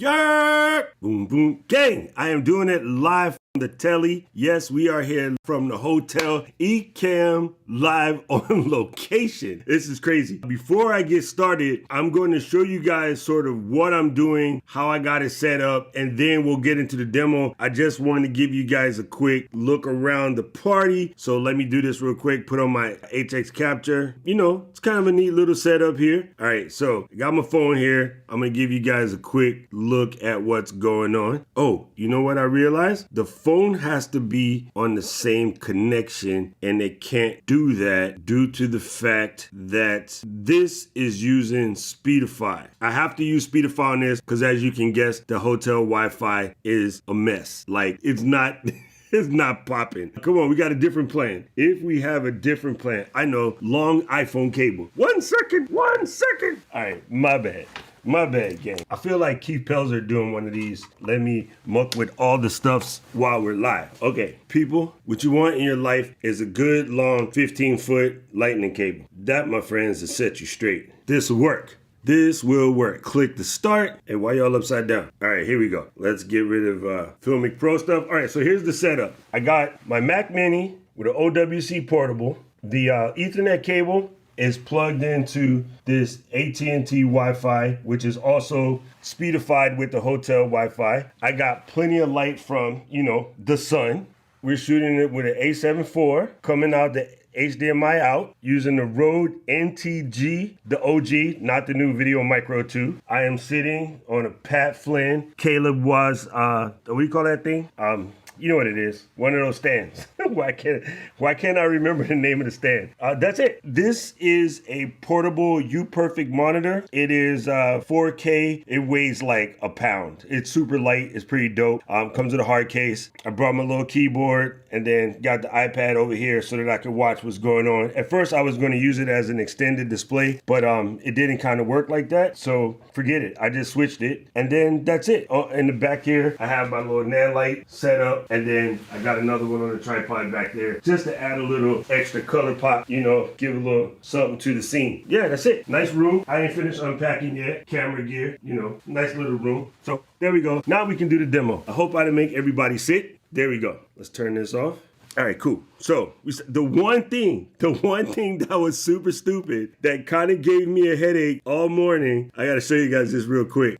Yeah! Boom, boom. Gang, I am doing it live from the telly. Yes, we are here from the hotel Ecamm live on location. This is crazy. Before I get started, I'm going to show you guys sort of what I'm doing, how I got it set up, and then we'll get into the demo. I just wanted to give you guys a quick look around the party. So let me do this real quick, put on my HX capture. You know, it's kind of a neat little setup here. All right, so I got my phone here. I'm gonna give you guys a quick look at what's going on. Oh, you know what I realized? The phone has to be on the same connection, and it can't do that due to the fact that this is using Speedify. I have to use Speedify on this because, as you can guess, the hotel Wi-Fi is a mess. Like, it's not it's not popping. Come on, we got a different plan. If we have a different plan, I know, long iPhone cable. 1 second. All right, my bad. My bad, gang. I feel like Keith Pelzer doing one of these. Let me muck with all the stuffs while we're live. Okay, people, what you want in your life is a good, long, 15-foot lightning cable. That, my friends, will set you straight. This will work. This will work. Click the start. And why y'all upside down? All right, here we go. Let's get rid of Filmic Pro stuff. All right, so here's the setup. I got my Mac Mini with an OWC portable. The Ethernet cable is plugged into this AT&T Wi-Fi, which is also speedified with the hotel Wi-Fi. I got plenty of light from, you know, the sun. We're shooting it with an A7 IV, coming out the HDMI out, using the Rode NTG, the OG, not the new Video Micro 2. I am sitting on a Pat Flynn. Caleb was, what do you call that thing? You know what it is. One of those stands. Why can't I remember the name of the stand? That's it. This is a portable UPERFECT monitor. It is 4K. It weighs like a pound. It's super light. It's pretty dope. Comes with a hard case. I brought my little keyboard and then got the iPad over here so that I could watch what's going on. At first, I was going to use it as an extended display, but it didn't kind of work like that. So forget it. I just switched it. And then that's it. Oh, in the back here, I have my little Nanlite set up. And then I got another one on the tripod back there just to add a little extra color pop, you know, give a little something to the scene. Yeah, that's it. Nice room. I ain't finished unpacking yet. Camera gear, you know, nice little room. So there we go. Now we can do the demo. I hope I didn't make everybody sit. There we go. Let's turn this off. All right, cool. So the one thing that was super stupid that kind of gave me a headache all morning. I got to show you guys this real quick.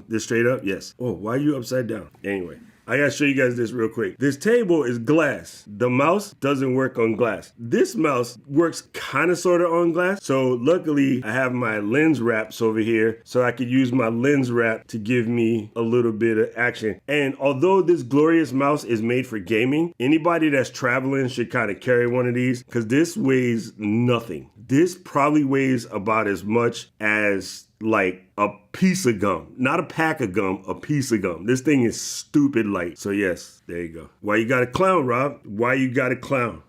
This straight up. Yes. Oh, why are you upside down? Anyway. I gotta show you guys this real quick. This table is glass. The mouse doesn't work on glass. This mouse works kind of sort of on glass. So luckily I have my lens wraps over here so I could use my lens wrap to give me a little bit of action. And although this glorious mouse is made for gaming, anybody that's traveling should kind of carry one of these because this weighs nothing. This probably weighs about as much as like a piece of gum, not a pack of gum, a piece of gum. This thing is stupid light. So yes, there you go. Why you got a clown, Rob? Why you got a clown?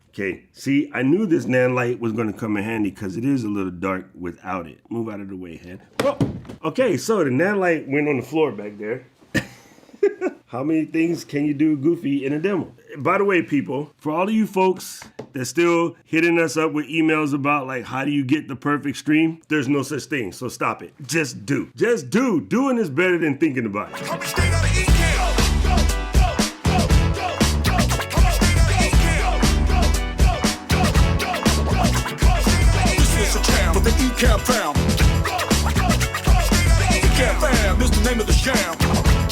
Okay, see, I knew this Nanlite was gonna come in handy because it is a little dark without it. Move out of the way, head. Oh, okay, so the Nanlite went on the floor back there. How many things can you do goofy in a demo? By the way, people, for all of you folks that's still hitting us up with emails about like, how do you get the perfect stream? There's no such thing, so stop it. Just do. Just do. Doing is better than thinking about it. Coming straight out of Ecamm. This is a jam for the Ecamm fam. Ecamm fam is the name of the jam.